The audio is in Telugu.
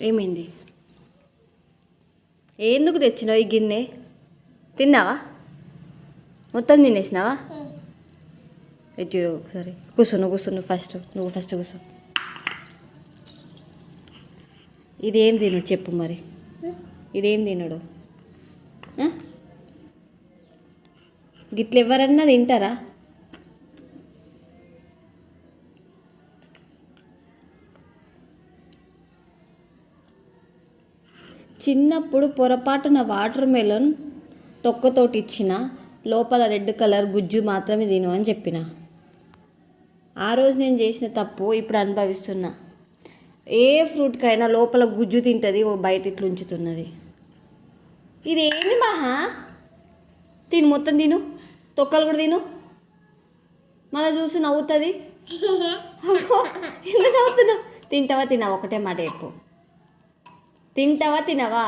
ఏమైంది? ఎందుకు తెచ్చినావు ఈ గిన్నె? తిన్నావా? మొత్తం తినేసినావా? ఎట్టి ఒకసారి కూర్చో ఫస్ట్ నువ్వు కూర్చో. ఇదేం తిను చెప్పు మరి, ఇదేం తినడు? గిట్ల ఎవరన్నా తింటారా? చిన్నప్పుడు పొరపాటున వాటర్ మెలన్ తొక్కతోటి ఇచ్చిన, లోపల రెడ్ కలర్ గుజ్జు మాత్రమే తిను అని చెప్పిన. ఆ రోజు నేను చేసిన తప్పు ఇప్పుడు అనుభవిస్తున్నా. ఏ ఫ్రూట్కైనా లోపల గుజ్జు తింటుంది, బయట ఇట్లా ఉంచుతున్నది. ఇదేంది మహా? తిను, మొత్తం తిను, తొక్కలు కూడా తిను. మళ్ళీ చూసి నవ్వుతుంది. ఎందుకు నవ్వుతున్నావు? తింటావా తినవా? ఒకటే మాట చెప్పు, తింటావా తినవా?